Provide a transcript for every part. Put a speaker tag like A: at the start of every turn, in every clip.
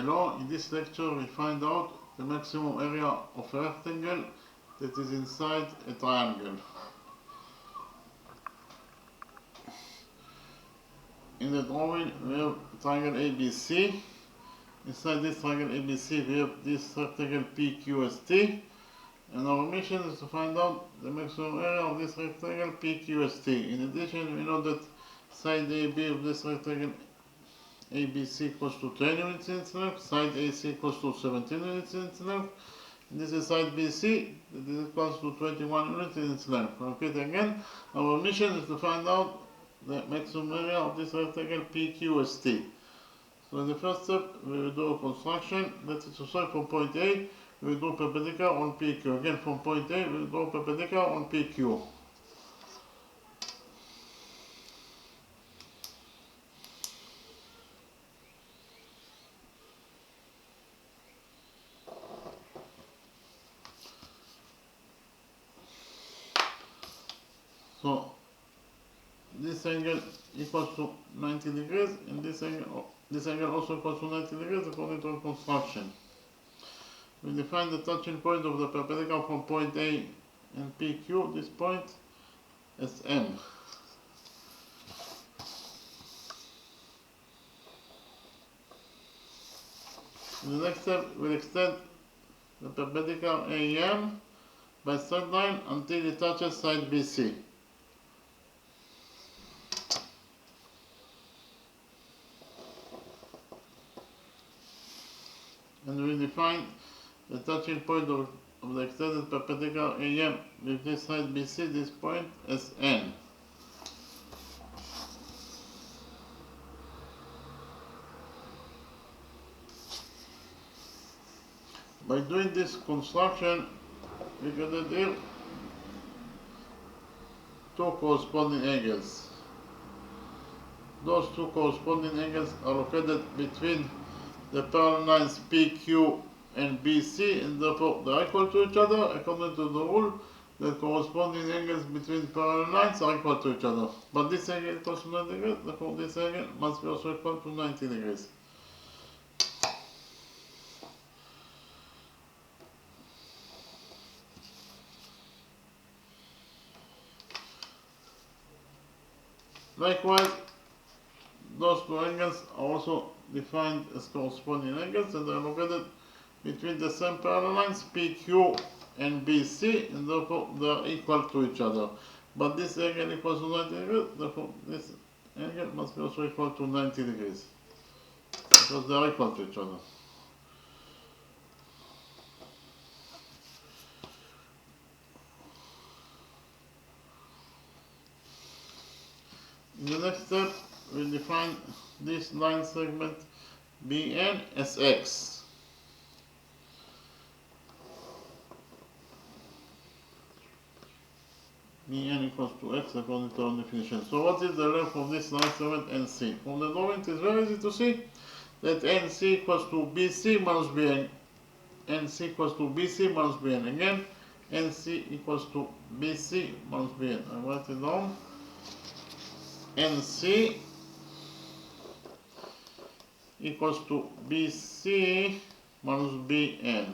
A: Hello, in this lecture we find out the maximum area of a rectangle that is inside a triangle. In the drawing we have triangle ABC. Inside this triangle ABC we have this rectangle PQST, and our mission is to find out the maximum area of this rectangle PQST. In addition, we know that side AB of this rectangle ABC equals to 10 units in its length, side AC equals to 17 units in its length, and this is side BC that is equals to 21 units in its length. Repeat again, our mission is to find out the maximum area of this rectangle PQST. So in the first step, we will do a construction. That is to say, from point A, we will do perpendicular on PQ. Again, from point A, we will go perpendicular on PQ. So this angle equals to 90 degrees, and this angle also equals to 90 degrees according to our construction. We define the touching point of the perpendicular from point A and PQ, this point, as M. In the next step, we'll extend the perpendicular AM by straight line until it touches side BC. And we define the touching point of the extended perpendicular AM with this side BC, this point, as N. By doing this construction, we can deduce two corresponding angles. Those two corresponding angles are located between the parallel lines PQ and BC, and therefore they are equal to each other according to the rule that corresponding angles between parallel lines are equal to each other. But this angle equals to 90 degrees, therefore this angle must be also equal to 90 degrees. Likewise, those two angles are also defined as corresponding angles, and they are located between the same parallel lines PQ and BC, and therefore they are equal to each other. But this angle equals to 90 degrees, therefore this angle must be also equal to 90 degrees, because they are equal to each other. In the next step, we define this line segment BN as X. Bn equals to x according to our definition. So what is the length of this line segment NC? From the drawing it is very easy to see that NC equals to BC minus BN. NC equals to BC minus BN. Again, NC equals to BC minus BN. I write it down. NC equals to BC minus BN.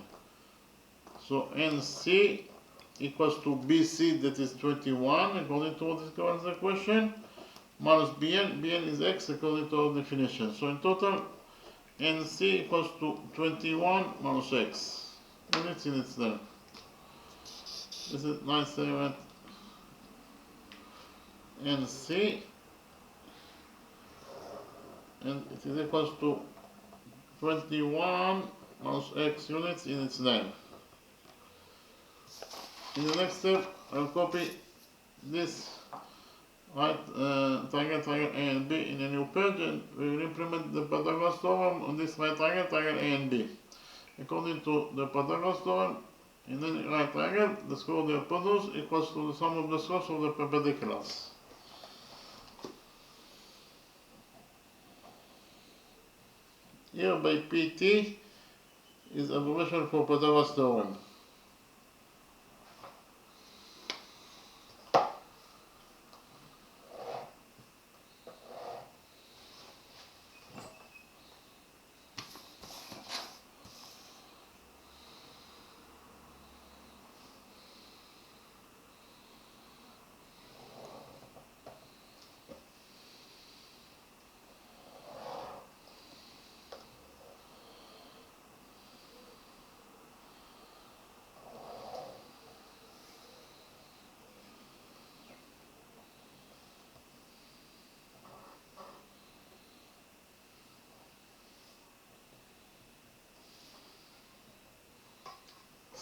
A: So NC equals to BC, that is 21 according to what is given as the question, minus BN. BN is x according to our definition. So in total, NC equals to 21 minus x units in its length. This is line segment NC, and it is equals to 21 minus x units in its length. In the next step, I'll copy this triangle A and B in a new page, and we will implement the Pythagoras theorem on this right triangle A and B. According to the Pythagoras theorem, in any right triangle, the square of the hypotenuse equals to the sum of the squares of the perpendiculars. Here by PT is abbreviation for Pythagoras theorem.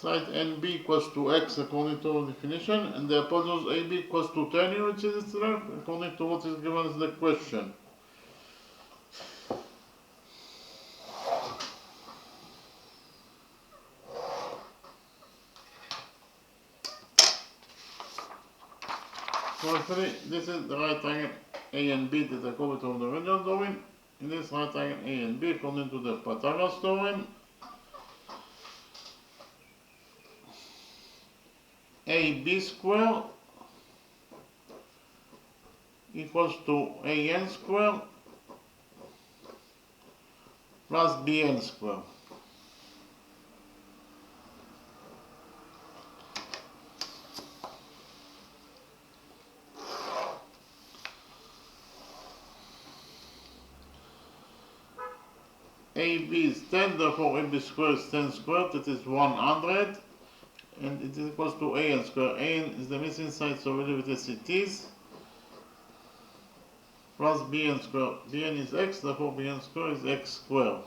A: side NB equals to x according to our definition, and the hypotenuse AB equals to 10 units in its length according to what is given as the question. So actually, this is the right triangle A and B that I covered from the original drawing. In this right triangle A and B, according to the Pythagoras theorem, AB squared equals to AN squared plus BN squared. AB is 10, therefore AB squared is 10 squared, that is 100, and it is equals to AN squared. AN is the missing side, so we leave it as it is, plus BN squared. BN is x, therefore BN squared is x squared.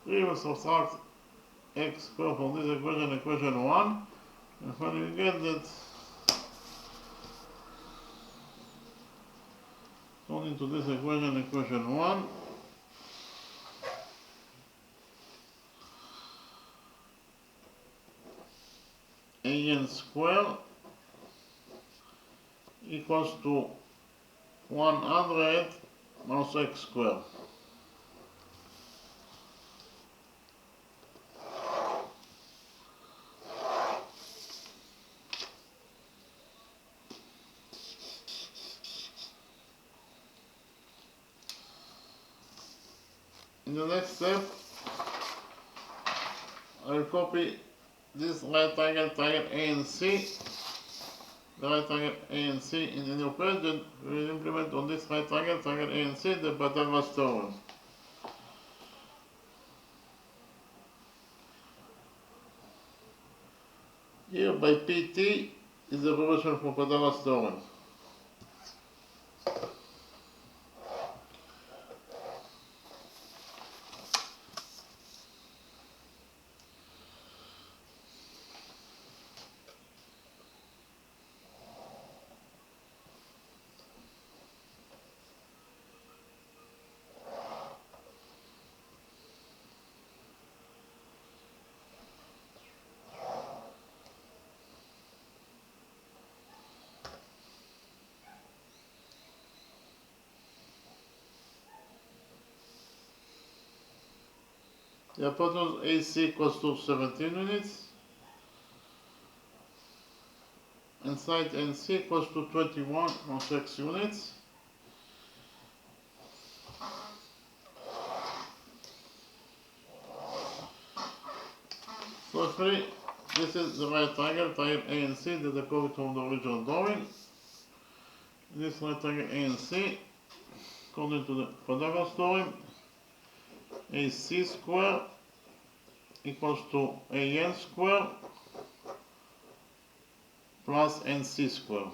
A: We will subtract x squared from this equation, equation 1, and finally we get that according to this equation, equation 1, AN squared equals to 100 minus x squared. In the next step, I will copy this right triangle, triangle A and C, the right triangle A and C in the new page, and we will implement on this right triangle, triangle A and C, the Pythagoras theorem. Here by PT is the abbreviation for Pythagoras theorem. The hypotenuse AC equals to 17 units, and side NC equals to 21 minus x units. So actually, this is the right triangle, triangle A and C that I copied from the original drawing. This right triangle A and C, according to the Pythagoras theorem, AC squared equals to AN squared plus NC squared.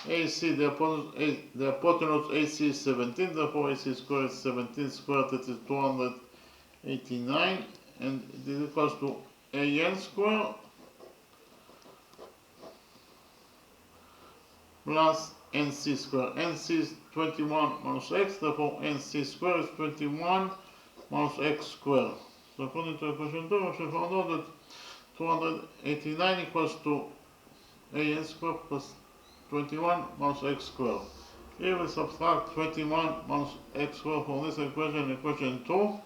A: AC, the hypotenuse AC is 17, therefore AC squared is 17 squared, that is 289, and it is equals to AN squared plus NC squared. NC is 21 minus x, therefore NC squared is 21 minus x squared. So according to equation 2, we should find out that 289 equals to AN squared plus 21 minus x squared. Here we subtract 21 minus x squared from this equation, equation 2,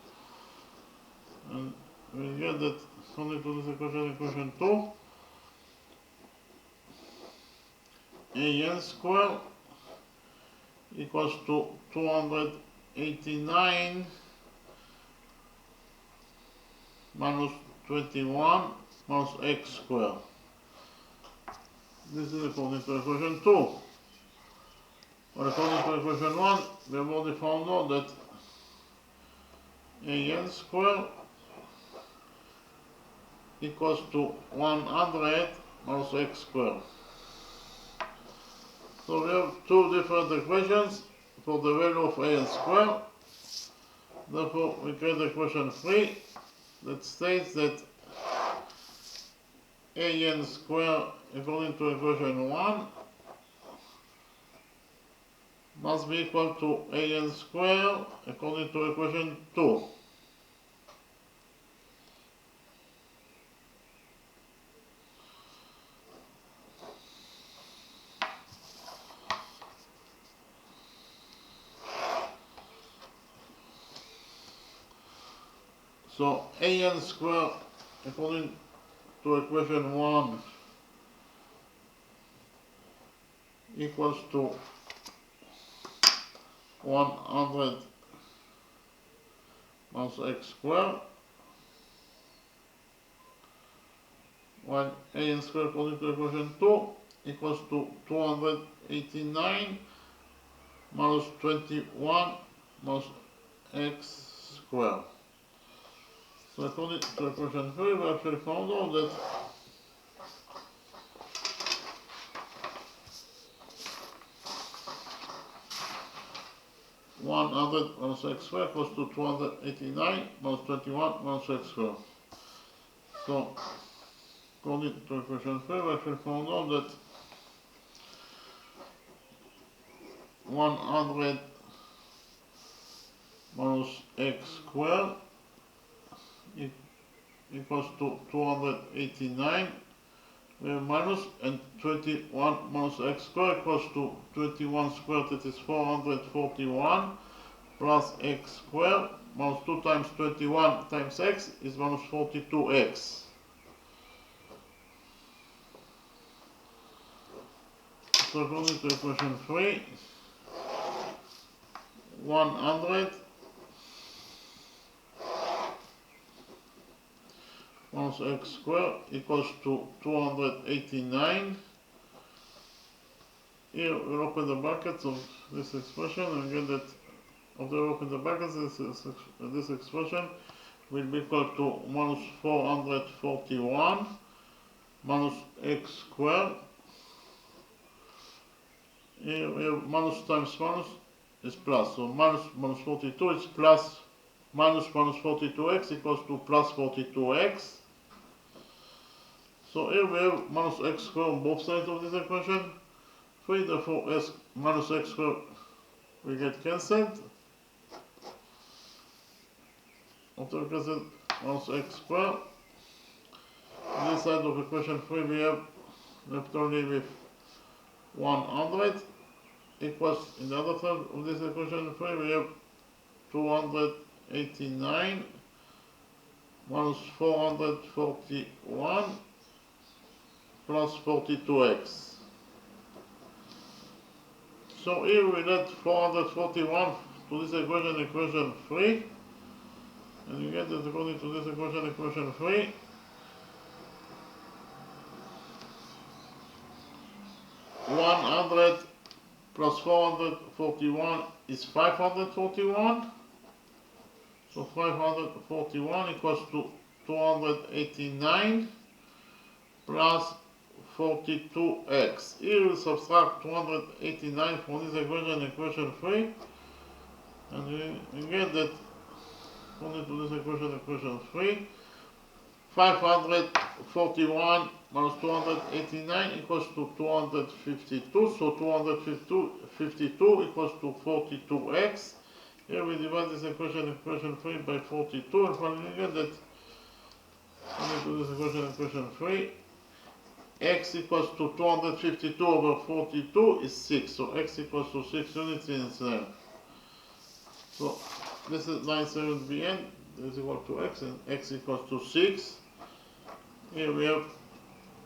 A: and we get that according to this equation, equation 2, AN squared equals to 289 minus 21 minus x squared. This is according to equation 2. But according to equation 1, we have already found out that AN squared equals to 100 minus x squared. So we have two different equations for the value of a n squared. Therefore, we create equation 3 that states that a n squared according to equation 1 must be equal to a n squared according to equation 2. So a n squared according to equation 1 equals to 100 minus x squared, while a n squared according to equation 2 equals to 289 minus 21 minus x squared. So according to equation 3, we actually found out that (100 minus x squared) equals to 289 minus 21 minus x squared. So according to equation 3, we actually found out that 100 minus x squared equals to 289 minus, and 21 minus x squared equals to 21 squared, that is 441, plus x squared minus 2 times 21 times x is minus 42x. So according to equation 3, 100 minus x squared equals to 289. Here we open the brackets of this expression and get that after we open the brackets, this expression will be equal to minus 441 minus x squared. Here we have minus times minus is plus, so minus 42 is plus minus 42x equals to plus 42x. So here we have minus x squared on both sides of this equation. 3, therefore s minus x squared will get cancelled. After we cancel minus x squared, on this side of equation 3 we have left only with 100 equals, in the other side of this equation 3 we have 289 minus 441 plus 42x. So here we add 441 to this equation 3, and you get that according to this equation 3, (100 plus 441 is 541. So 541 equals to 289 plus 42x. Here we subtract 289 from this equation 3, and we get that according to this equation 3, 541 minus 289 equals to 252, so 252 equals to 42x. Here we divide this equation 3 by 42, and finally get that according to this equation 3, x equals to 252 over 42 is 6, so x equals to 6 units in its length. So this is line 7bn, is equal to x, and x equals to 6. Here we have,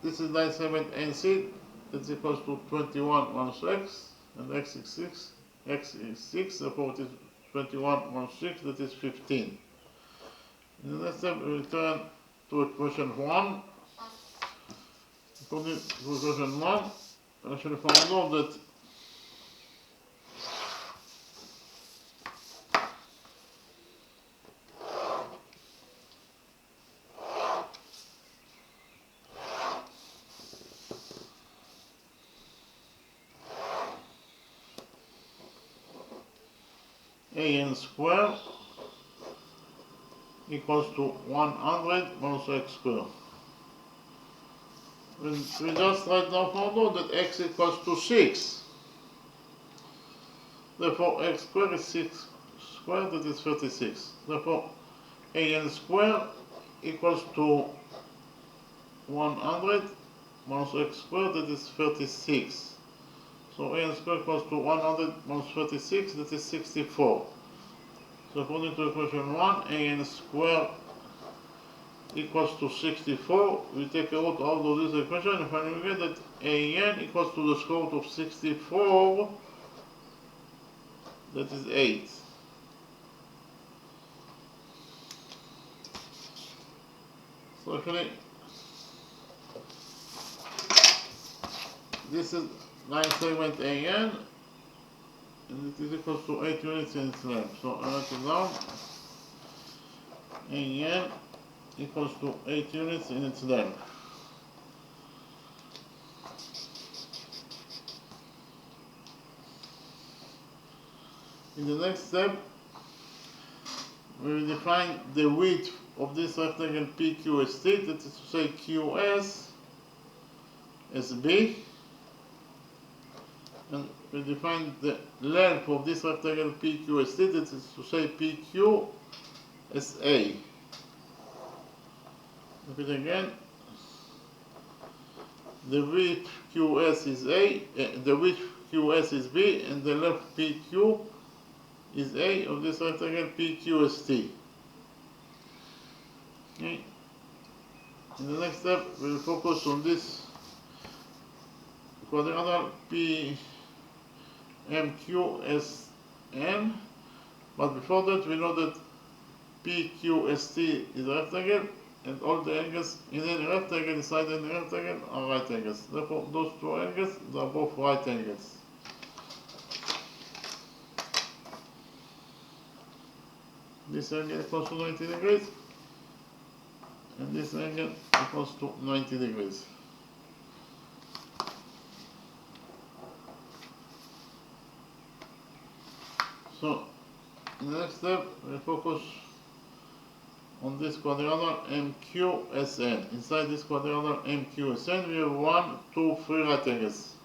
A: this is line 7nc, that's equals to 21 minus x, and x is 6, therefore it is 21 minus 6, that is 15. In the next step we return to equation 1. According to equation 1, I actually found out that an squared equals to 100 minus x squared. We just right now found out that x equals to 6. Therefore, x squared is 6 squared, that is 36. Therefore, an squared equals to 100 minus x squared, that is 36. So an squared equals to 100 minus 36, that is 64. So according to equation 1, an squared equals to 64. We take out all of this equation and finally we get that an equals to the square root of 64, that is 8. So actually, this is 9 segment an, and it is equals to 8 units in its length. So I write it down. An equals to 8 units in its length. In the next step, we will define the width of this rectangle PQST, that is to say QS as B, and we define the length of this rectangle PQST, that is to say PQ as A. Repeat again. The width QS is A, the width QS is B, and the length PQ is A of this rectangle PQST. Okay. In the next step, we will focus on this quadrilateral PMQSN, but before that, we know that PQST is a rectangle, and all the angles in any rectangle inside any rectangle are right angles. Therefore, those two angles are both right angles. This angle equals to 90 degrees, and this angle equals to 90 degrees. So, in the next step, we focus on this quadrilateral MQSN. Inside this quadrilateral MQSN, we have 1, 2, 3 right angles.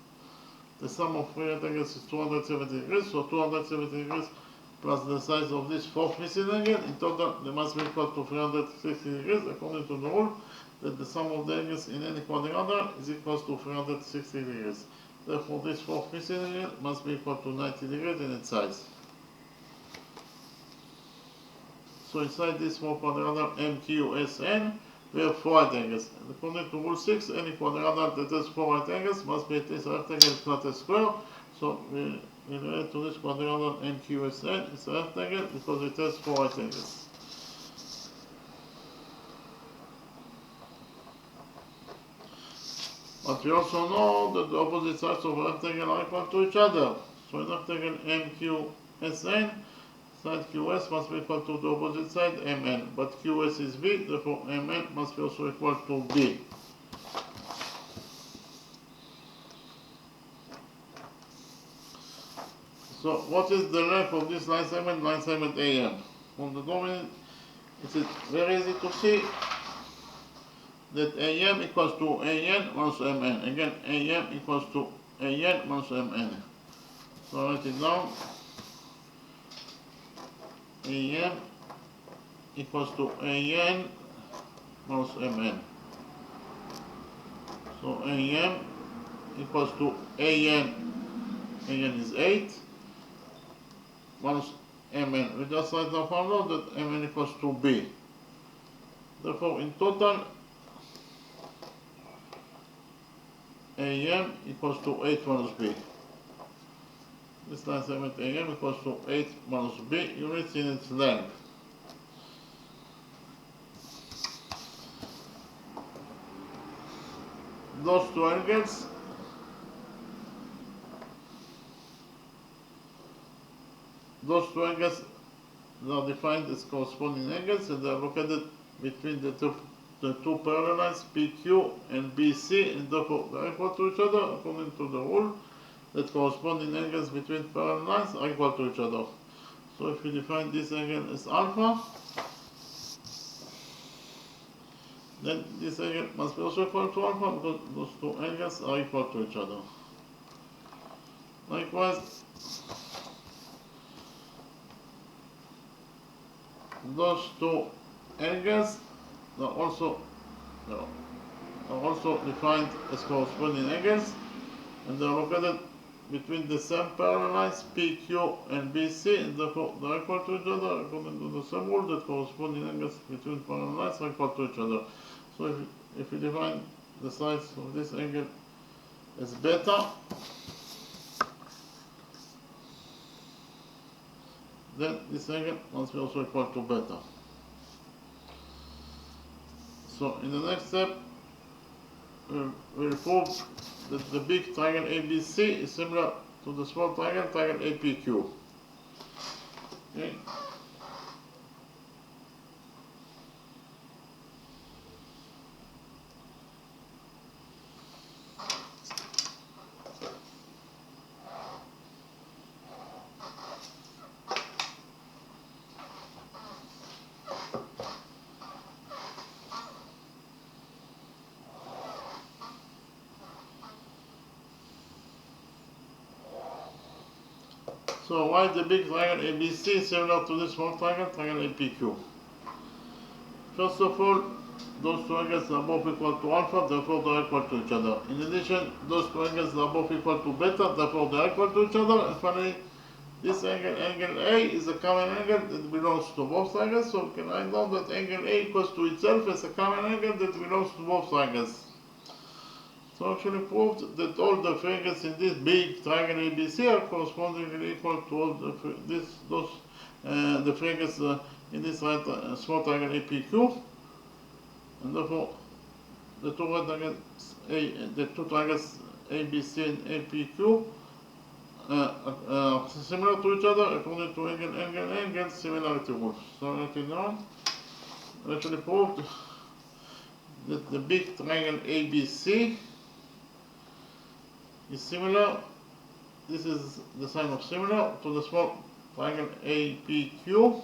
A: The sum of 3 right angles is 270 degrees, so 270 degrees plus the size of this fourth missing angle, in total they must be equal to 360 degrees, according to the rule that the sum of the angles in any quadrilateral is equal to 360 degrees. Therefore, this fourth missing angle must be equal to 90 degrees in its size. So inside this small quadrilateral MQSN, we have 4 right angles. And according to rule 6, any quadrilateral that has 4 right angles must be at least a rectangle, if not a square. So we relate to this quadrilateral MQSN, it's a rectangle because it has 4 right angles. But we also know that the opposite sides of a rectangle are equal to each other. So in rectangle MQSN, side QS must be equal to the opposite side MN. But QS is B, therefore MN must be also equal to B. So what is the length of this line segment AM? From the dominant, it is very easy to see that AM equals to AN minus MN. Again, AM equals to AN minus MN. So write it down. AM equals to AN minus MN. So AM equals to AN is 8, minus MN. We just right now found out that MN equals to B. Therefore, in total, AM equals to 8 minus B. This line segment AM equals to 8 minus B units in its length. Those two angles are defined as corresponding angles, and they are located between the two parallel lines PQ and BC, and therefore they are equal to each other according to the rule that corresponding angles between parallel lines are equal to each other. So if we define this angle as alpha, then this angle must be also equal to alpha because those two angles are equal to each other. Likewise, those two angles are also defined as corresponding angles, and they are located between the same parallel lines PQ and BC, and therefore they are equal to each other according to the same rule that corresponding angles between parallel lines are equal to each other. So if we define the size of this angle as beta, then this angle must be also equal to beta. So in the next step, we'll prove that the big triangle ABC is similar to the small triangle APQ. Okay. So why the big triangle ABC is similar to the small triangle APQ? First of all, those two angles are both equal to alpha, therefore they are equal to each other. In addition, those two angles are both equal to beta, therefore they are equal to each other. And finally, this angle, angle A, is a common angle that belongs to both triangles, so we can write down that angle A equals to itself as a common angle that belongs to both triangles. So actually proved that all the triangles in this big triangle ABC are correspondingly equal to all the triangles in this small triangle APQ, and therefore the two triangles ABC and APQ are similar to each other according to angle similarity rule. So until now, we actually proved that the big triangle ABC is similar, this is the sign of similar, to the small triangle APQ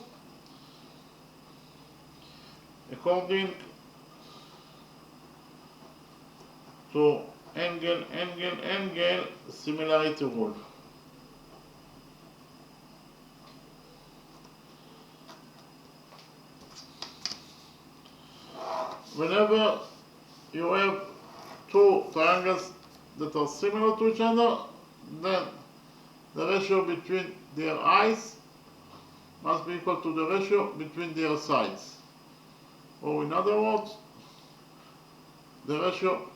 A: according to angle similarity rule. Whenever you have two triangles that are similar to each other, then the ratio between their eyes must be equal to the ratio between their sides. Or in other words, the ratio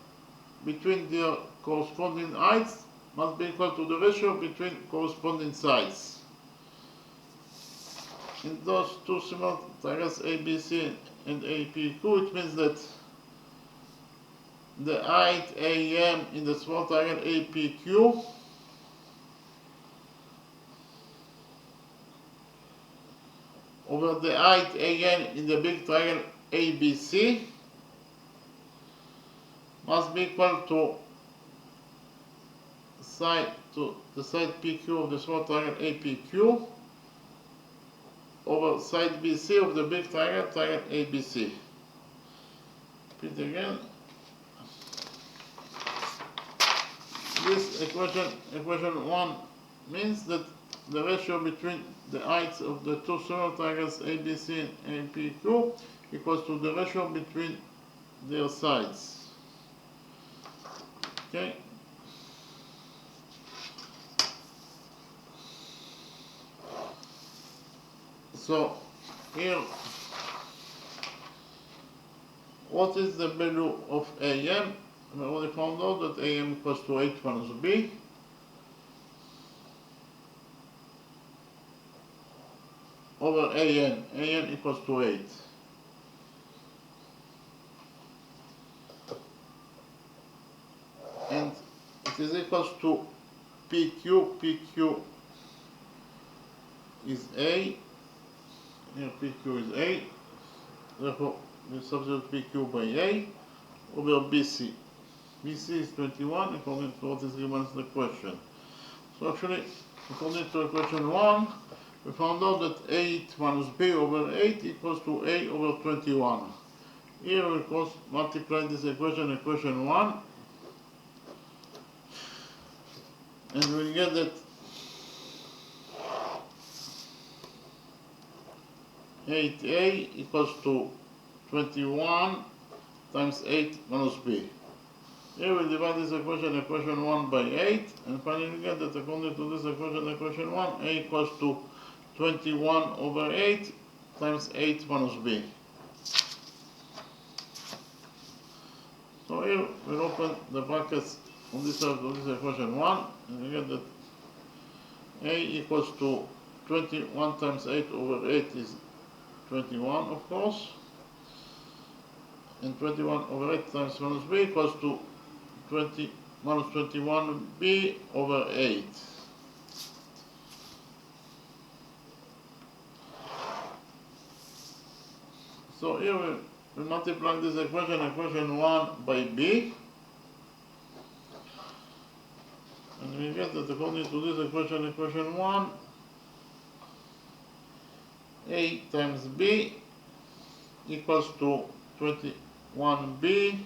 A: between their corresponding heights must be equal to the ratio between corresponding sides. In those two similar triangles ABC and APQ, it means that the height AM in the small triangle APQ over the height AN in the big triangle ABC must be equal to the side PQ of the small triangle APQ over side BC of the big triangle ABC. Repeat again. This equation 1 means that the ratio between the heights of the two similar triangles ABC and APQ equals to the ratio between their sides. Okay. So here, what is the value of AM? We already found out that AM equals to 8 minus B. Over AN equals to 8. And it is equals to PQ is A, here PQ is A, therefore we substitute PQ by A over BC. BC is 21 according to what is given as the question. So actually, according to equation 1, we found out that 8 minus b over 8 equals to a over 21. Here we multiply this equation, equation 1, and we get that 8a equals to 21 times 8 minus b. Here we divide this equation, equation 1 by 8, and finally we get that according to this equation, equation 1, a equals to 21 over 8 times 8 minus b. So here we open the brackets on this side of this equation 1, and we get that a equals to 21 times 8 over 8 is 21, of course, and 21 over 8 times minus b equals to 20 minus 21b over 8. So here we multiply this equation, equation 1 by b, and we get that according to this equation, equation 1, a times b equals to 21b,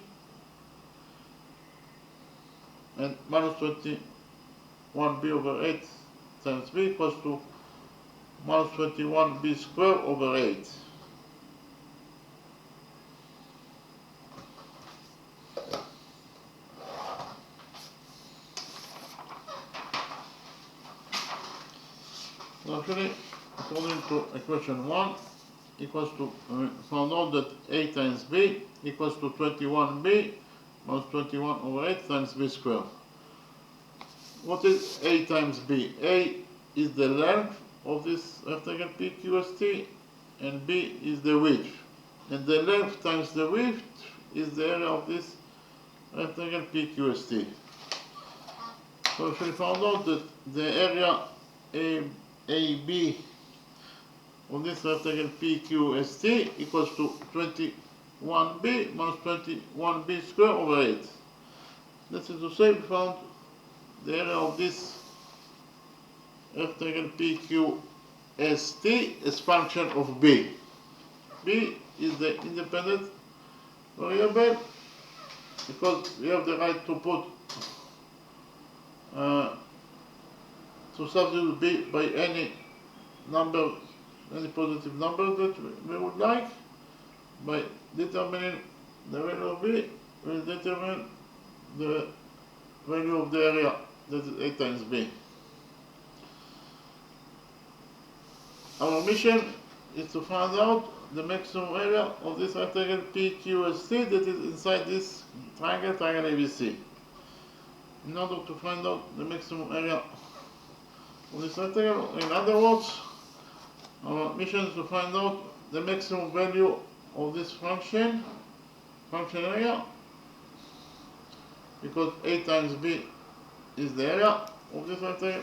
A: and minus 21b over 8 times b equals to minus 21b squared over 8. So actually, according to equation 1, equals to, found out that a times b equals to 21b minus 21 over 8 times b squared. What is a times b? A is the length of this rectangle PQST, and b is the width. And the length times the width is the area of this rectangle PQST. So we found out that the area AB of this rectangle PQST equals to 21b minus 21b squared over 8. That is to say, we found the area of this rectangle PQST as function of b. b is the independent variable because we have the right to put to substitute b by any number, any positive number that we would like. By determining the value of b, we will determine the value of the area, that is a times b. Our mission is to find out the maximum area of this rectangle PQST that is inside this triangle ABC. In order to find out the maximum area of this rectangle, in other words, our mission is to find out the maximum value of this function area, because a times b is the area of this rectangle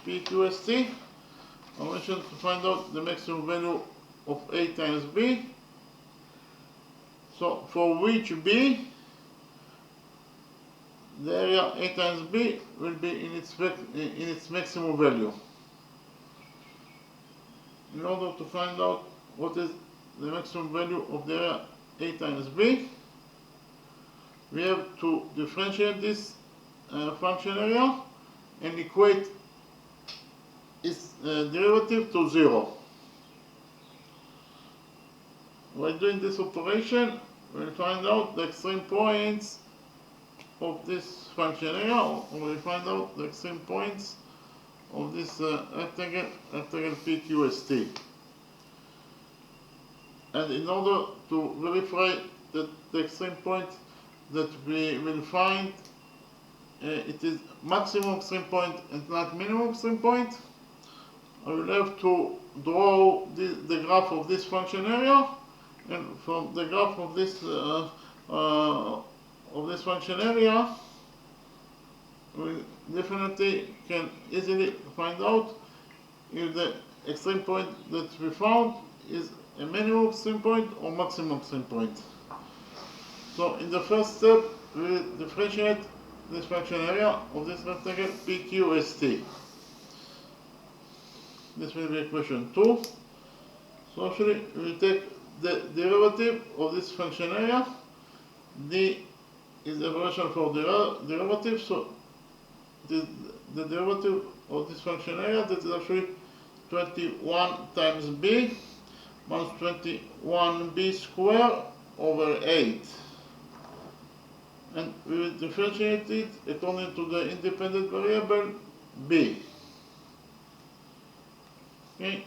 A: PQST. Our mission is to find out the maximum value of a times b. So for which b the area a times b will be in its maximum value. In order to find out what is the maximum value of the area a times b, we have to differentiate this function area and equate its derivative to 0. By doing this operation, we'll find out the extreme points of this function area, or we'll find out the extreme points of this rectangle PQST. And in order to verify that the extreme point that we will find, it is maximum extreme point and not minimum extreme point, I will have to draw the graph of this function area, and from the graph of this function area, we definitely can easily find out if the extreme point that we found is a minimum extreme point or maximum extreme point. So in the first step, we differentiate this function area of this rectangle PQST. This will be equation 2. So actually we take the derivative of this function area. D is the expression for derivative, so the derivative of this function area, that is actually 21 times b minus 21b squared over 8. And we will differentiate it according to the independent variable b. Okay?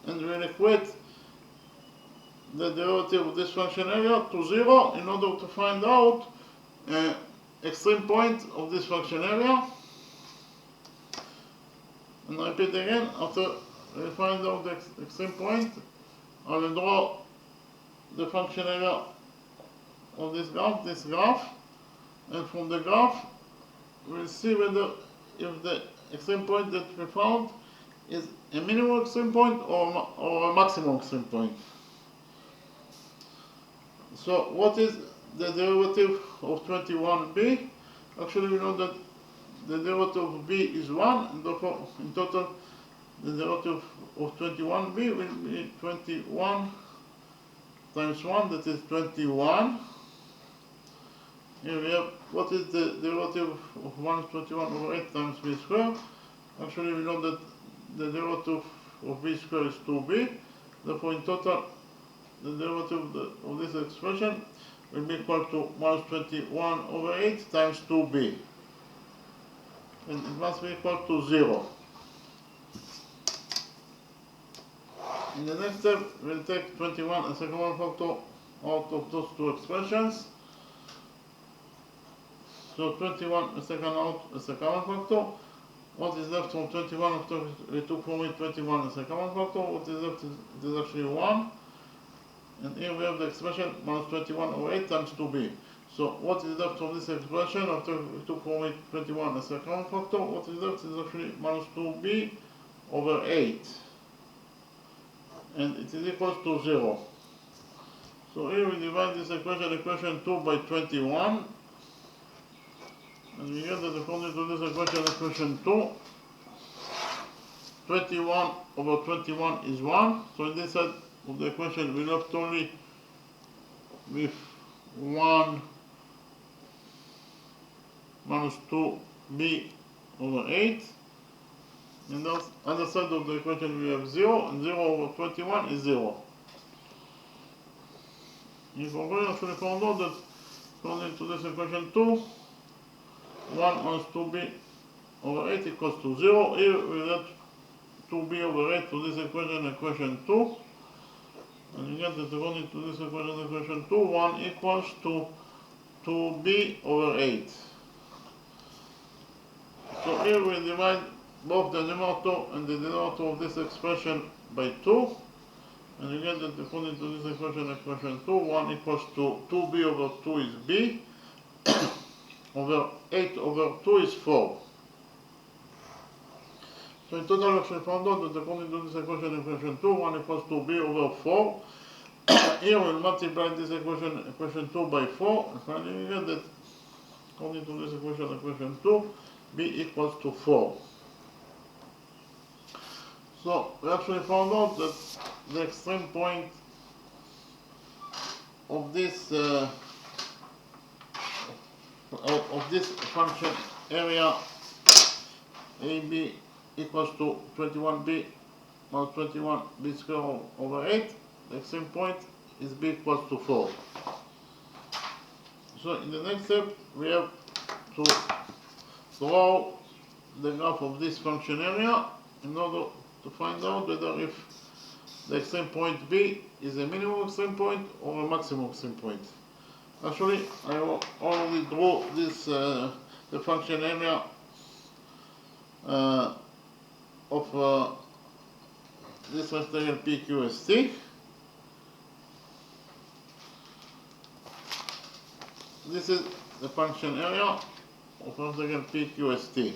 A: And we will equate the derivative of this function area to 0 in order to find out extreme point of this function area. And I repeat again, after we find out the extreme point, I will draw the function area of this graph, and from the graph we'll see whether if the extreme point that we found is a minimum extreme point or a maximum extreme point. So what is the derivative of 21b? Actually we know that the derivative of b is 1, and therefore in total the derivative of 21b will be 21 times 1, that is 21. Here we have what is the derivative of 1 is 21 over 8 times b squared. Actually we know that the derivative of b squared is 2b, therefore in total the derivative of this expression will be equal to minus 21 over 8 times 2b. And it must be equal to 0. In the next step, we'll take 21 as a common factor out of those two expressions. So 21 is taken out as a common factor. What is left from 21 after we took from it 21 as a common factor? What is left is actually 1. And here we have the expression minus 21 over 8 times 2b. So what is left from this expression after we took from it 21 as a common factor? What is left is actually minus 2b over 8. And it is equal to 0. So here we divide this equation 2 by 21. And we get that according to this equation 2, 21 over 21 is 1. So in this side of the equation we left only with 1 minus 2b over 8. And on the other side of the equation we have 0, and 0 over 21 is 0. In conclusion, actually found out that according to this equation 2, 1 minus 2b over 8 equals to 0. Here we add 2b over 8 to this equation 2. And you get that according to this equation 2, 1 equals to 2b over 8. So here we divide both the numerator and the denominator of this expression by 2. And you get that according to this equation 2, 1 equals to 2b over 2 is b, over 8 over 2 is 4. So in total we actually found out that according to this equation 2, 1 equals to b over 4. Here we'll multiply this equation 2 by 4, and finally we get that according to this equation 2, b equals to 4. So we actually found out that the extreme point of this function area AB equals to 21b minus 21b squared over 8. The extreme point is b equals to 4. So in the next step we have to draw the graph of this function area in order to find out whether if the extreme point b is a minimum extreme point or a maximum extreme point. Actually, I already drew this the function area of this rectangle PQST. This is the function area of rectangle PQST.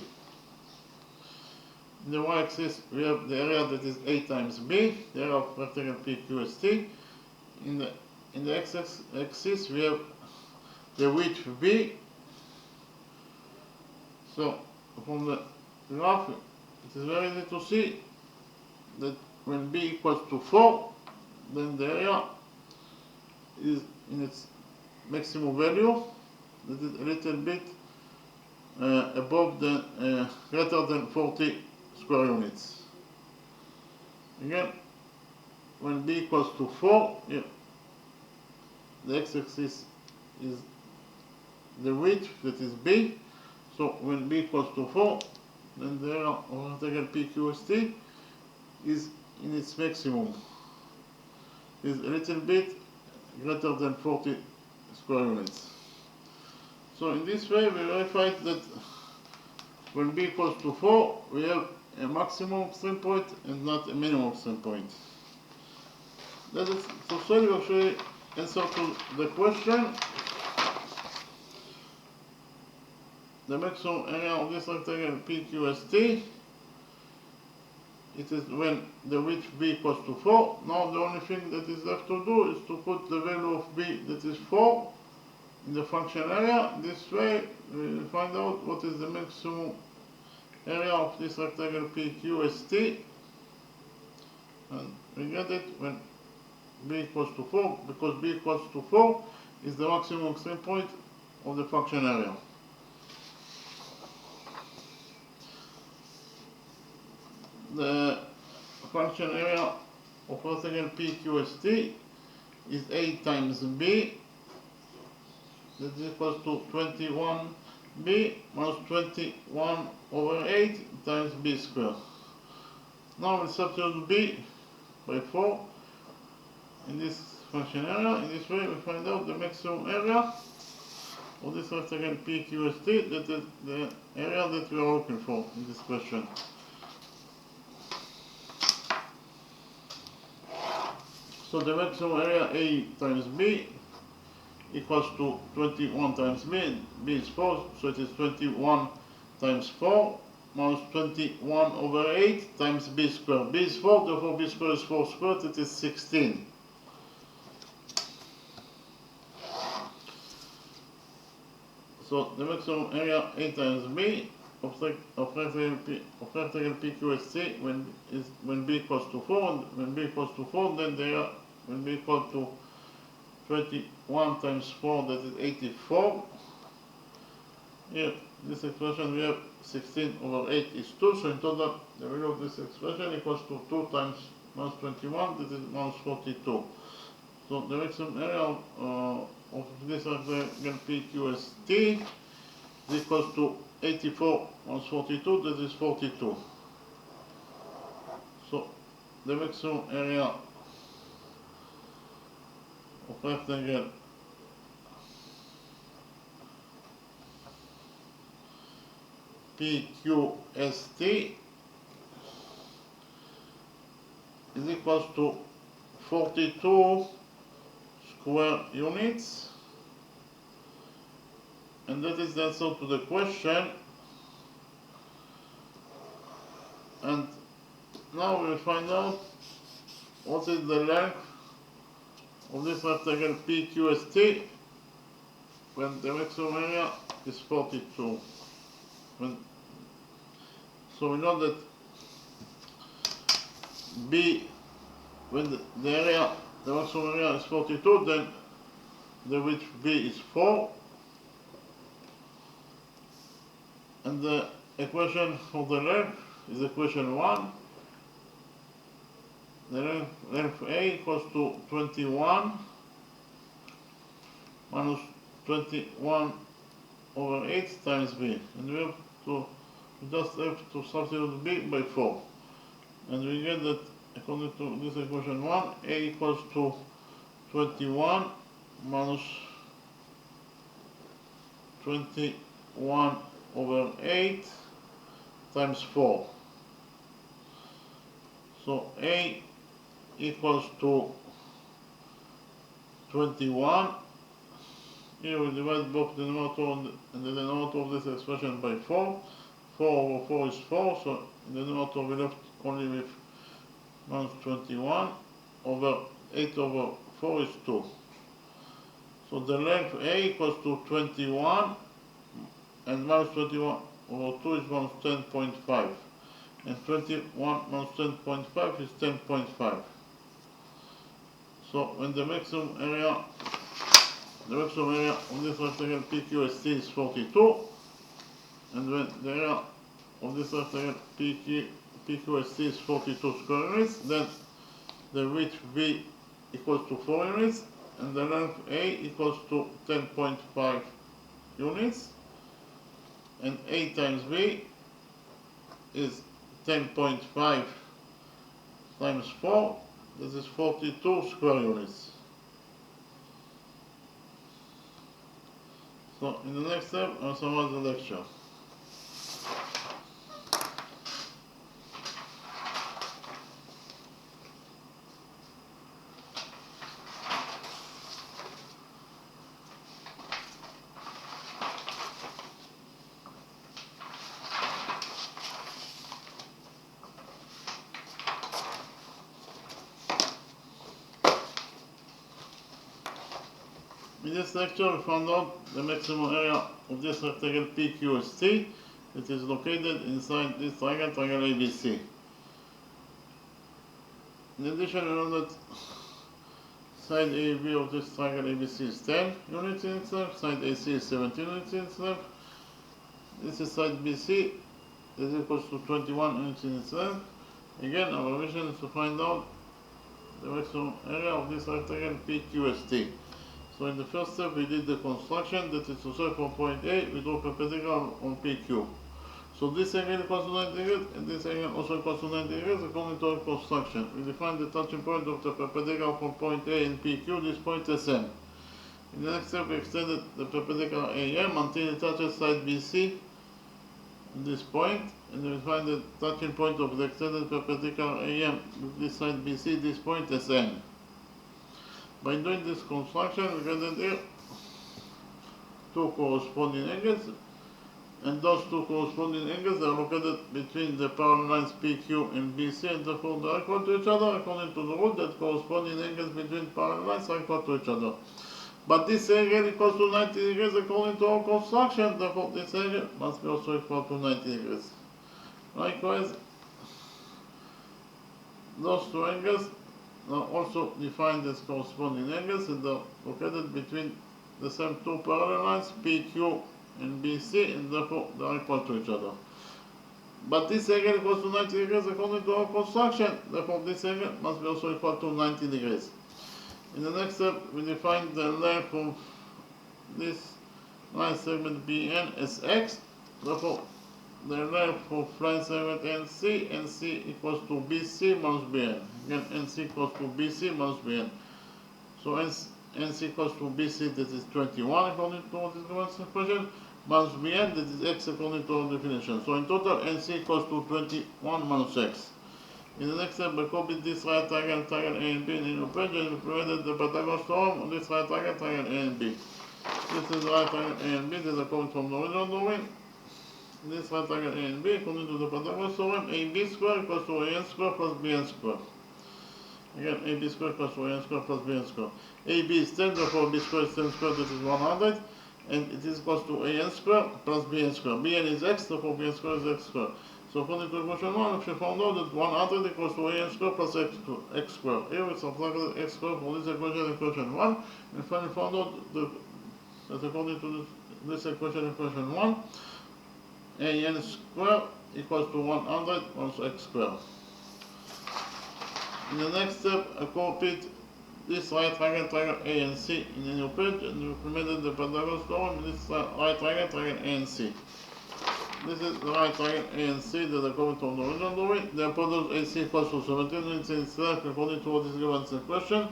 A: In the y-axis we have the area that is A times B, the area of rectangle PQST. In the x-axis we have the width B. So from the graph it is very easy to see that when b equals to 4, then the area is in its maximum value, that is a little bit above the greater than 40 square units. Again, when b equals to 4, yeah, the x-axis is the width, that is b. So when b equals to 4, then the area of rectangle PQST is in its maximum, is a little bit greater than 40 square units. So in this way we verified that when b equals to 4, we have a maximum extreme point and not a minimum extreme point. That is, so we actually answer to the question. The maximum area of this rectangle PQST, it is when the width b equals to 4. Now the only thing that is left to do is to put the value of b, that is 4, in the function area. This way we will find out what is the maximum area of this rectangle PQST, and we get it when b equals to 4, because b equals to 4 is the maximum extreme point of the function area. The function area of rectangle PQST is a times b, that is equals to 21b minus 21 over 8 times b squared. Now we substitute b by 4 in this function area. In this way we find out the maximum area of this rectangle PQST, that is the area that we are looking for in this question. So the maximum area A times B equals to 21 times B, B is 4, so it is 21 times 4 minus 21 over 8 times B squared. B is 4, therefore B squared is 4 squared, it is 16. So the maximum area A times B of rectangle PQST when b equals to 4, and when b equals to 4, then the area when b equal to 21 times 4, that is 84. Here, this expression we have 16 over 8 is 2, so in total the value of this expression equals to 2 times minus 21, that is minus 42. So the maximum area of this rectangle PQST is equals to 84 minus 42, that is 42. So the maximum area of rectangle PQST is equals to 42 square units, and that is the answer to the question. And now we will find out what is the length of this rectangle PQST when the maximum area is 42. So we know that B, when the area, the maximum area is 42, then the width B is 4, and the equation for the length is equation 1. The length A equals to 21 minus 21 over 8 times B, and we just have to substitute B by 4, and we get that according to this equation 1, A equals to 21 minus 21 over 8 times 4. So A equals to 21. Here we divide both the numerator and the denominator of this expression by 4. 4 over 4 is 4, so in the numerator we left only with minus 21 over 8 over 4 is 2. So the length A equals to 21, and minus 21 over 2 is minus 10.5. and 21 minus 10.5 is 10.5. So when the maximum area of this rectangle PQST is 42, and when the area of this rectangle PQST is 42 square units, then the width V equals to 4 units, and the length A equals to 10.5 units, and A times V is 10.5 times 4, this is 42 square units. So in the next step, I'll summarize the lecture. In this lecture, we found out the maximum area of this rectangle PQST that is located inside this triangle ABC. In addition, we know that side AB of this triangle ABC is 10 units in itself, side AC is 17 units in itself. This is side BC, this is equals to 21 units in itself. Again, our mission is to find out the maximum area of this rectangle PQST. So in the first step we did the construction, that is to say from point A we draw perpendicular on PQ. So this angle equals to 90 degrees and this angle also equals to 90 degrees according to our construction. We define the touching point of the perpendicular from point A in PQ, this point SM. In the next step we extended the perpendicular AM until it touches side BC at this point, and we find the touching point of the extended perpendicular AM with this side BC, this point SN. By doing this construction, we get here two corresponding angles, and those two corresponding angles are located between the parallel lines PQ and BC, and therefore they are equal to each other according to the rule that corresponding angles between parallel lines are equal to each other. But this angle equals to 90 degrees according to our construction, therefore this angle must be also equal to 90 degrees. Likewise, those two angles are also defined as corresponding angles, and are located between the same two parallel lines PQ and BC, and therefore they are equal to each other. But this angle equals to 90 degrees according to our construction, therefore this angle must be also equal to 90 degrees. In the next step, we define the length of this line segment BN as x, therefore the length of line segment NC equals to BC minus BN. Again, NC equals to BC minus BN. So NC equals to BC, that is 21 according to what is given expression, minus BN, that is x according to our definition. So in total, NC equals to 21 minus x. In the next step, we copied this right triangle A and B in the new page, and we implemented the Pythagoras theorem on this right triangle A and B. This is the right triangle A and B that are coming from the original drawing. This right triangle A and B, according to the Pythagoras theorem, AB squared equals to AN squared plus BN squared. Again, AB squared equals to AN squared plus BN squared. AB is 10, therefore B squared is 10 squared, that is 100, and it is equals to AN squared plus BN squared. BN is x, therefore BN squared is x squared. So according to equation 1, we found out that 100 equals to AN squared plus x squared. Here we subtracted x squared from this equation 1, and finally found out that according to this equation 1, AN squared equals to 100 minus x squared. In the next step, I copied this right triangle A and C in a new page, and we implemented the Pythagoras theorem in this right triangle A and C. This is the right triangle A and C that are coming from the original drawing. The product AC equals to 17 units in itself according to what is given in the question.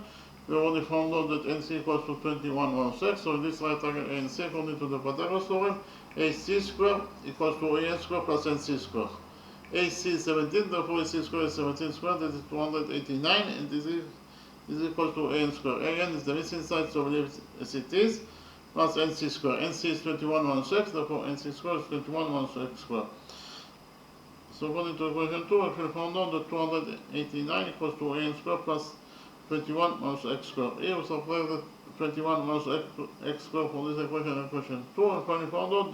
A: We already found out that NC equals to 21 minus x, so in this right triangle A and C, according to the Pythagoras theorem, AC squared equals to AN squared plus NC squared. AC is 17, therefore AC squared is 17 squared, that is 289, and this is equal to AN squared. AN is the missing side, so we leave it as it is, plus NC squared. NC is 21 minus x, therefore NC squared is 21 minus x squared. So according to equation 2, we found out that 289 equals to AN squared plus 21 minus x squared. Here we subtract the 21 minus x squared from this equation 2, and finally found out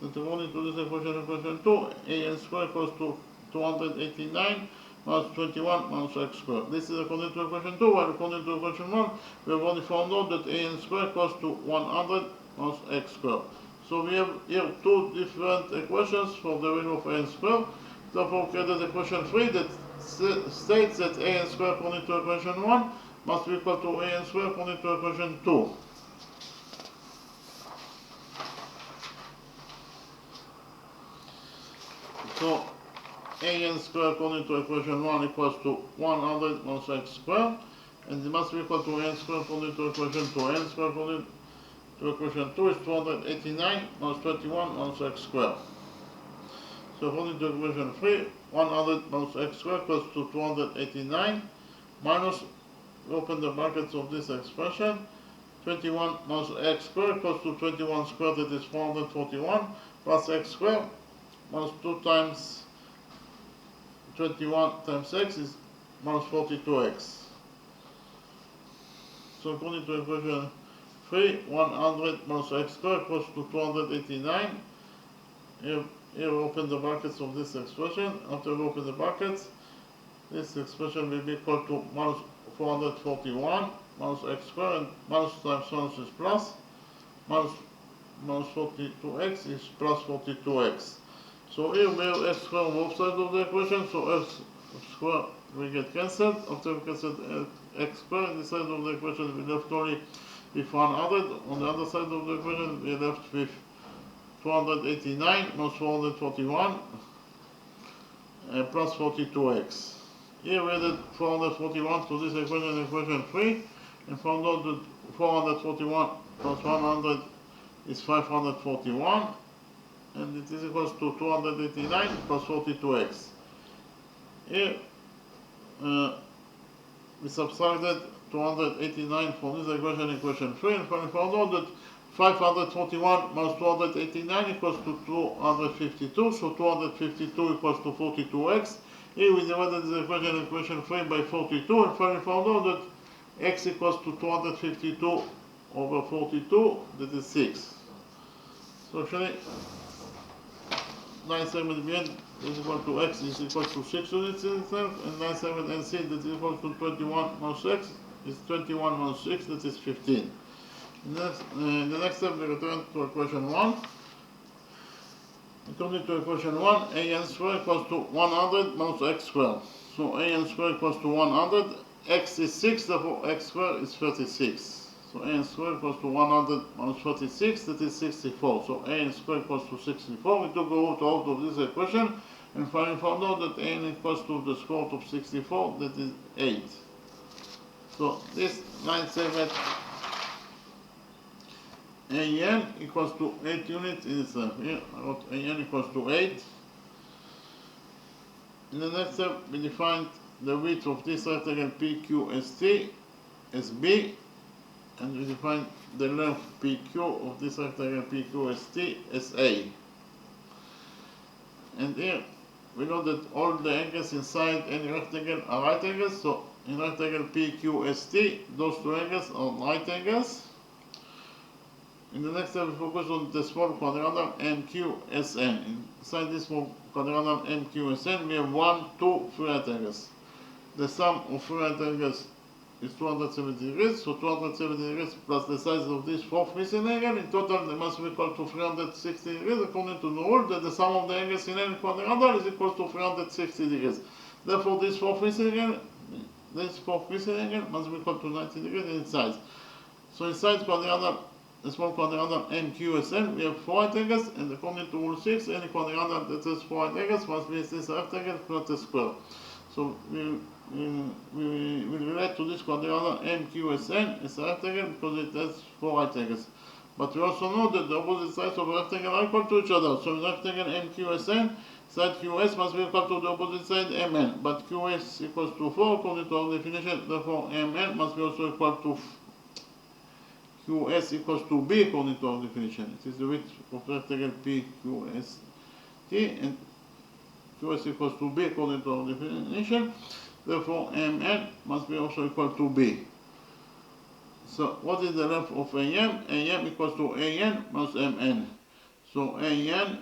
A: that according to this equation 2, AN squared equals to 289 minus 21 minus x squared. This is according to equation 2, while according to equation 1, we have already found out that an squared equals to 100 minus x squared. So we have here two different equations for the value of an squared. Therefore, we created equation 3 that states that an squared according to equation 1 must be equal to an squared according to equation 2. So an squared according to equation 1 equals to 100 minus x squared, and it must be equal to n squared according to equation 2. N squared according to equation 2 is 289 minus 21 minus x squared. So according to equation 3, 100 minus x squared equals to 289 minus, open the brackets of this expression, 21 minus x squared equals to 21 squared, that is 441, plus x squared minus 2 times 21 times x is minus 42x. So according to equation 3, 100 minus x squared equals to 289. Here open the brackets of this expression. After we open the brackets, this expression will be equal to minus 441 minus x squared, and minus times minus is plus, minus 42x is plus 42x. So here we have x squared on both sides of the equation, so x squared will get cancelled. After we cancel x squared, on this side of the equation we left only with 100. On the other side of the equation we left with 289 minus 441 plus 42x. Here we added 441 to this equation, equation 3, and found out that 441 plus 100 is 541, and it is equals to 289 plus 42x. Here we subtracted 289 from this equation, equation 3, and finally found out that 541 minus 289 equals to 252, so 252 equals to 42x. Here we divided this equation, equation 3 by 42, and finally found out that x equals to 252 over 42, that is 6. So actually, 97 is equal to x is equal to 6 units in itself, and 97 NC that is equal to 21 minus x is 21 minus 6, that is 15. In the next step we return to equation 1. According to equation 1, an squared equals to 100 minus x squared. So an squared equals to 100, x is 6, therefore x squared is 36. So an squared equals to 100 minus 36, that is 64. So an squared equals to 64. We took the root out of this equation and finally found out that an equals to the square root of 64, that is 8. So this line segment an equals to 8 units in itself. Here I wrote an equals to 8. In the next step we defined the width of this rectangle PQST as B, and we define the length PQ of this rectangle PQST as A. And here we know that all the angles inside any rectangle are right angles, so in rectangle PQST those two angles are right angles. In the next step we focus on the small quadrangle MQSN. Inside this small quadrangle MQSN we have 1, 2, 3 right angles. The sum of 3 right angles is 270 degrees, so 270 degrees plus the size of this fourth missing angle, in total they must be equal to 360 degrees, according to the rule that the sum of the angles in any quadrangle is equal to 360 degrees. Therefore this fourth missing angle must be equal to 90 degrees in its size. So inside quadrangle, the small quadrangle MQSN, we have 4 right angles, and according to rule 6, any quadrangle that has 4 right angles must be this rectangle plus a square. So we will relate to this quadrangle MQSN as a rectangle because it has 4 right angles. But we also know that the opposite sides of a rectangle are equal to each other. So in rectangle MQSN, side QS must be equal to the opposite side MN. But QS equals to 4 according to our definition, therefore MN must be also equal to QS equals to B according to our definition. It is the width of rectangle PQST, and QS equals to B according to our definition. Therefore, MN must be also equal to B. So, what is the length of AM? AM equals to AN minus MN. So, AN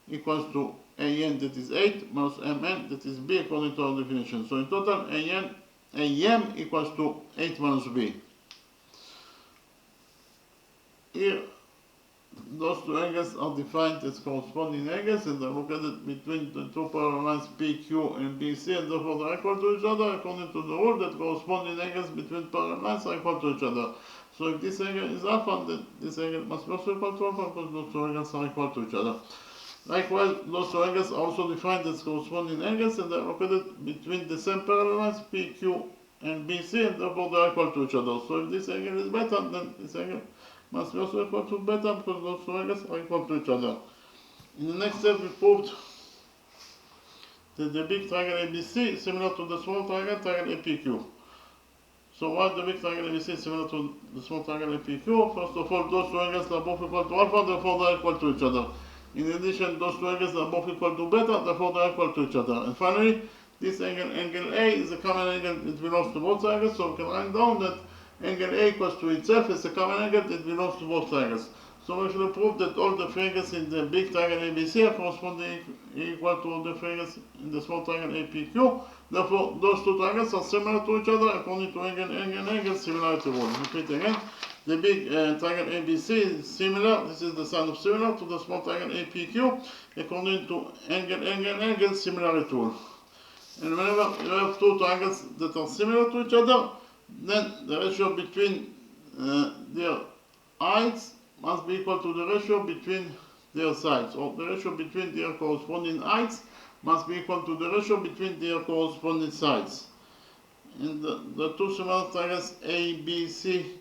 A: equals to AN that is 8 minus MN that is B according to our definition. So in total AM equals to 8 minus B. Here those two angles are defined as corresponding angles and are located between the two parallel lines PQ and BC, and therefore they are equal to each other according to the rule that corresponding angles between parallel lines are equal to each other. So if this angle is alpha, then this angle must be also equal to alpha because those two angles are equal to each other. Likewise, those two angles are also defined as corresponding angles and are located between the same parallel lines PQ and BC, and therefore they are equal to each other. So if this angle is beta, then this angle must be also equal to beta because those two angles are equal to each other. In the next step, we proved that the big triangle ABC is similar to the small triangle APQ. So why the big triangle ABC is similar to the small triangle APQ? First of all, those two angles are both equal to alpha, therefore they are equal to each other. In addition, those two angles are both equal to beta, therefore they are equal to each other. And finally, this angle A, is a common angle that belongs to both triangles, so we can write down that angle A equals to itself is a common angle that belongs to both triangles. So we should prove that all the triangles in the big triangle ABC are corresponding equal to all the triangles in the small triangle APQ. Therefore, those two triangles are similar to each other according to angle similarity rule. Repeat again. The big triangle ABC is similar, this is the sign of similar, to the small triangle APQ according to angle similarity rule. And whenever you have two triangles that are similar to each other, then the ratio between their heights must be equal to the ratio between their sides, or the ratio between their corresponding heights must be equal to the ratio between their corresponding sides. In the two similar triangles ABC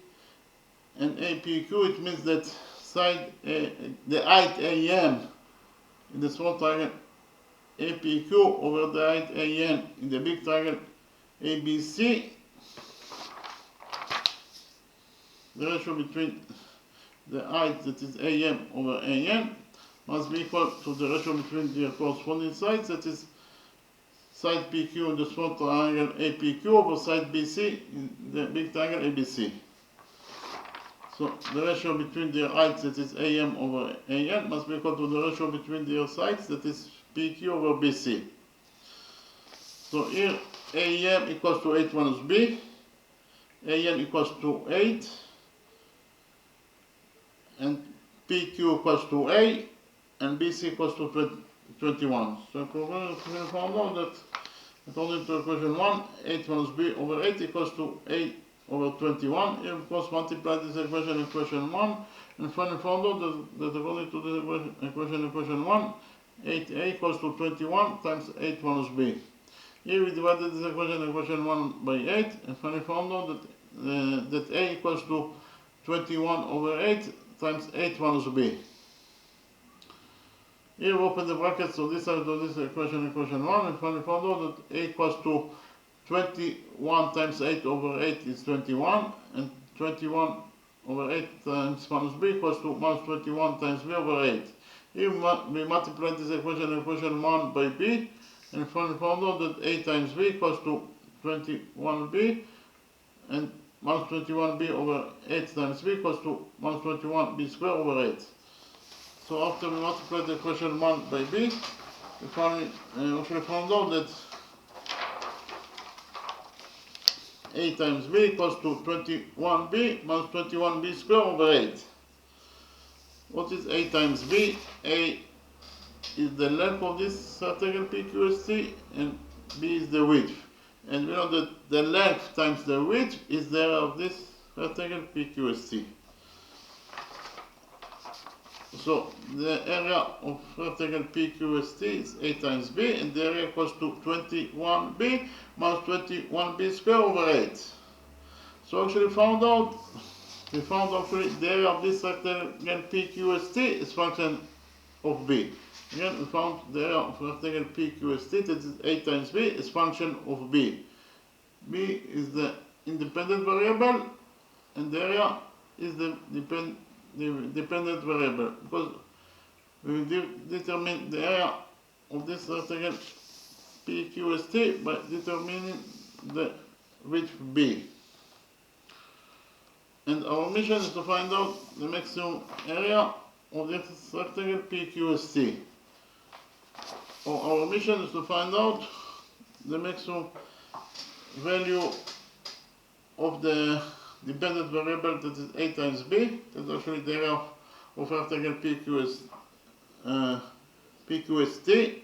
A: and APQ, it means that the height AM in the small triangle APQ over the height AN in the big triangle ABC, the ratio between the height that is AM over AN must be equal to the ratio between their corresponding sides, that is side PQ in the small triangle APQ over side BC in the big triangle ABC. So the ratio between their heights, that is AM over AN, must be equal to the ratio between their sides, that is PQ over BC. So here AM equals to 8 minus B, AN equals to 8, and PQ equals to A, and BC equals to 21. So we found out that according to equation 1, 8 minus B over 8 equals to A over 21. Here, of course, multiply this equation 1, and finally found out that according to this equation 1, 8A equals to 21 times 8 minus B. Here we divided this equation 1 by 8, and finally found out that A equals to 21 over 8 times 8 minus B. Here we open the brackets on this side of this equation 1, and finally found out that A equals to 21 times 8 over 8 is 21, and 21 over 8 times minus B equals to minus 21 times B over 8. Here we multiply this equation 1 by B, and finally found out that A times B equals to 21B, and minus 21B over 8 times B equals to minus 21B squared over 8. So after we multiply the equation 1 by B, we finally found out that A times B equals to 21B minus 21B squared over 8. What is A times B? A is the length of this rectangle PQST, and B is the width. And we know that the length times the width is the area of this rectangle PQST. So the area of rectangle PQST is A times B, and the area equals to 21B minus 21B squared over 8. So actually we found out the area of this rectangle PQST is function of B. Again, we found the area of rectangle PQST, that is A times B, is function of B. B is the independent variable, and the area is the dependent variable, because we determine the area of this rectangle PQST by determining the width B. And our mission is to find out the maximum area of this rectangle PQST. our mission is to find out the maximum value of the dependent variable that is a times b. That's actually the area of rectangle PQST.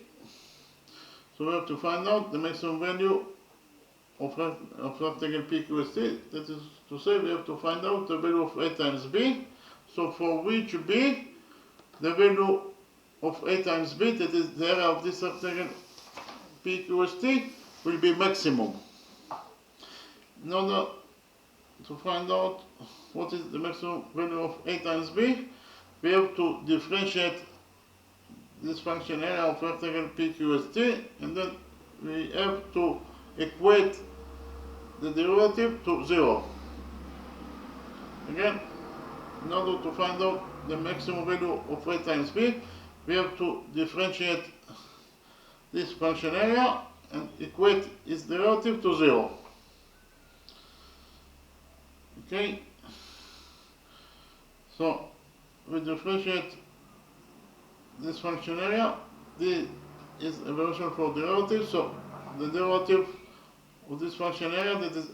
A: So we have to find out the maximum value of rectangle PQST. That is to say, we have to find out the value of a times b. So for which b, the value of a times b, that is the area of this rectangle PQST, will be maximum. In order to find out what is the maximum value of a times b, we have to differentiate this function area of rectangle PQST, and then we have to equate the derivative to 0. Again, in order to find out the maximum value of a times b, we have to differentiate this function area and equate its derivative to 0. Okay, so we differentiate this function area. This is a version for derivative, so the derivative of this function area, that is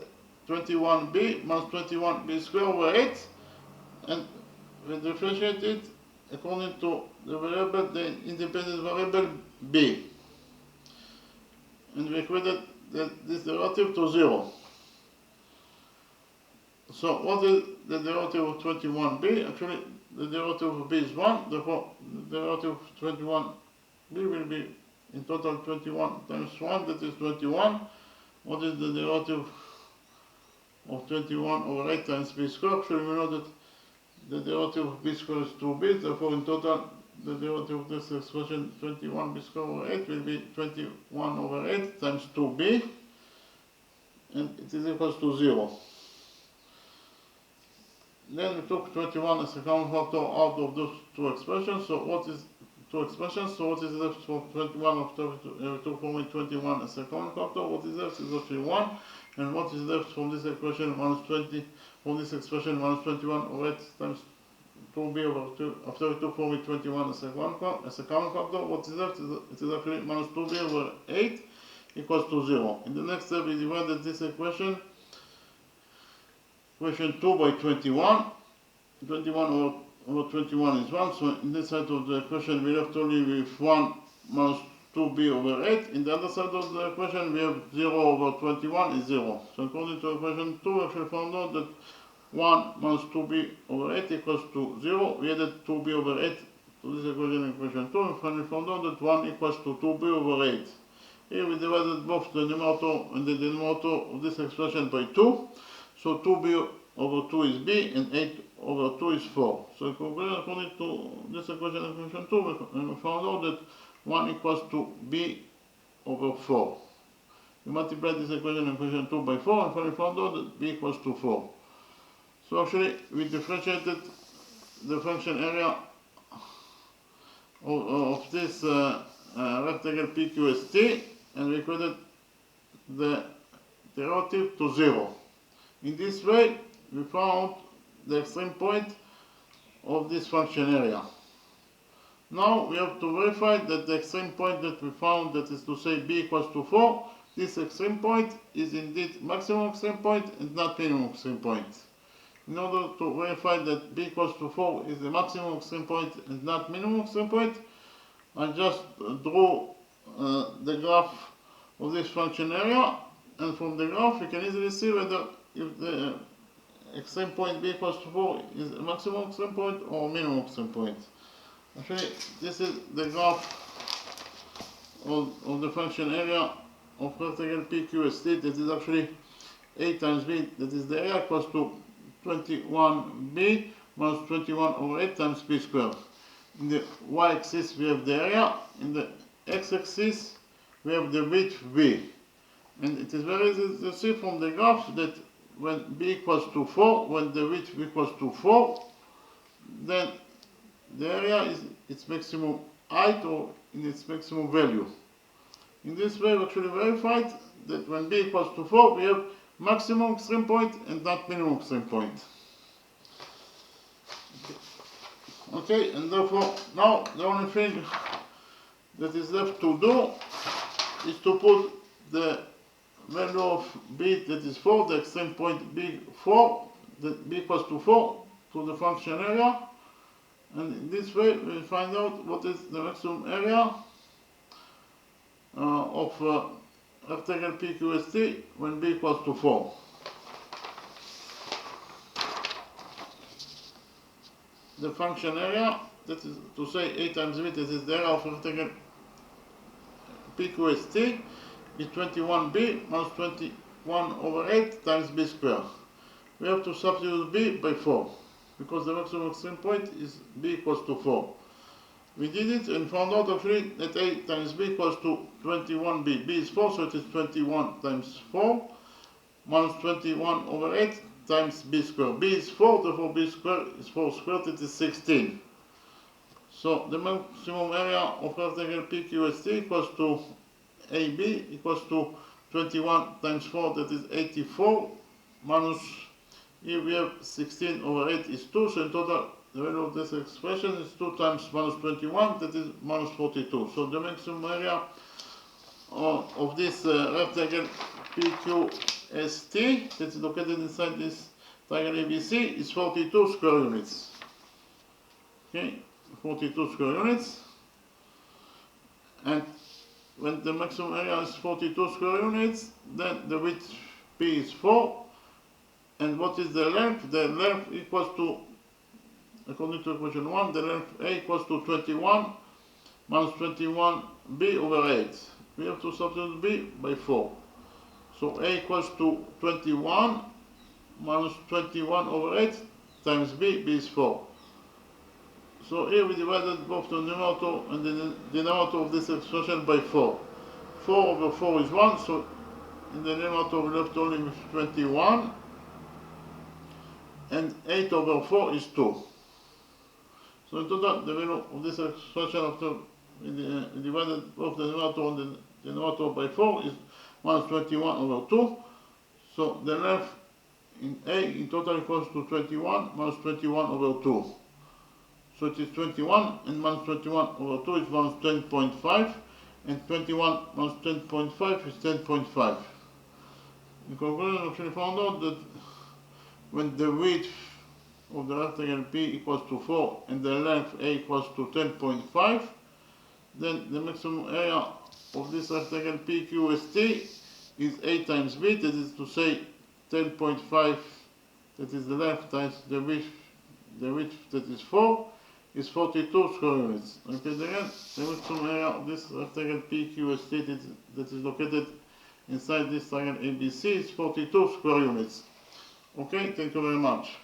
A: 21b minus 21b squared over 8, and we differentiate it according to the independent variable b, and we equated this derivative to 0. So what is the derivative of 21b? Actually, the derivative of b is 1, therefore the derivative of 21b will be in total 21 times 1, that is 21. What is the derivative of 21 over 8 times b squared? Actually, we know that the derivative of b squared is 2b, therefore in total the derivative of this expression 21b squared over 8 will be 21 over 8 times 2b, and it is equals to 0. Then we took 21 as a common factor out of those two expressions. So what is two expressions? So what is left from 21 after we took from 21 as a common factor? What is left is actually 1. And what is left from this equation minus 20, from this expression minus 21 over 8 times 2b over 2, after we took from 21 as a common factor, what is left is it is actually minus 2b over 8 equals to 0. In the next step, we divided this equation 2 by 21. 21 over 21 is 1, so in this side of the equation we left only with 1 minus 2b over 8. In the other side of the equation we have 0 over 21 is 0. So according to equation 2, we actually found out that 1 minus 2b over 8 equals to 0. We added 2b over 8 to this equation 2, and finally found out that 1 equals to 2b over 8. Here we divided both the numerator and the denominator of this expression by 2. So 2b over 2 is b, and 8 over 2 is 4. So according to this equation 2, we found out that 1 equals to b over 4. We multiplied this equation 2 by 4, and finally found out that b equals to 4. So actually, we differentiated the function area of this rectangle PQST, and we equated the derivative to 0. In this way, we found the extreme point of this function area. Now we have to verify that the extreme point that we found, that is to say b equals to 4, this extreme point is indeed maximum extreme point and not minimum extreme point. In order to verify that b equals to 4 is the maximum extreme point and not minimum extreme point, I just drew the graph of this function area, and from the graph we can easily see whether if the extreme point b equals to 4 is a maximum extreme point or minimum extreme point. Actually, this is the graph of the function area of rectangle PQST, that is actually a times b, that is the area, equals to 21b minus 21 over 8 times b squared. In the y-axis we have the area, in the x-axis we have the width b. And it is very easy to see from the graph that when b equals to 4, when the width equals to 4, then the area is its maximum height or in its maximum value. In this way we actually verified that when b equals to 4 we have maximum extreme point and not minimum extreme point. Okay, and therefore now the only thing that is left to do is to put the value of b, that is 4, the extreme point b4, that b equals to 4, to the function area, and in this way we'll find out what is the maximum area of rectangle PQST when b equals to 4. The function area, that is to say a times b, that is the area of rectangle PQST, is 21b minus 21 over 8 times b squared. We have to substitute b by 4, because the maximum extreme point is b equals to 4. We did it and found out actually that a times b equals to 21b. b is 4, so it is 21 times 4 minus 21 over 8 times b squared. b is 4, therefore b squared is 4 squared, it is 16. So the maximum area of rectangle PQST equals to AB equals to 21 times 4, that is 84, minus, here we have 16 over 8 is 2, so in total the value of this expression is 2 times minus 21, that is minus 42. So the maximum area of this rectangle PQST, that is located inside this triangle ABC, is 42 square units. Okay, 42 square units. And when the maximum area is 42 square units, then the width P is 4. And what is the length? The length equals to, according to equation 1, the length A equals to 21 minus 21b over 8. We have to substitute b by 4. So A equals to 21 minus 21 over 8 times b is 4. So here we divided both the numerator and the denominator of this expression by 4. 4 over 4 is 1, so in the numerator we left only with 21. And 8 over 4 is 2. So in total, the value of this expression after we divided both the numerator and the denominator by 4 is minus 21 over 2. So the length in A in total equals to 21 minus 21 over 2. So it is 21, and minus 21 over 2 is minus 10.5, and 21 minus 10.5 is 10.5. In conclusion, we actually found out that when the width of the rectangle P equals to 4 and the length A equals to 10.5, then the maximum area of this rectangle PQST is A times B, that is to say 10.5, that is the length, times the width that is 4, is 42 square units. Okay, again, the maximum area of this rectangle PQST that is located inside this triangle ABC is 42 square units. Okay, thank you very much.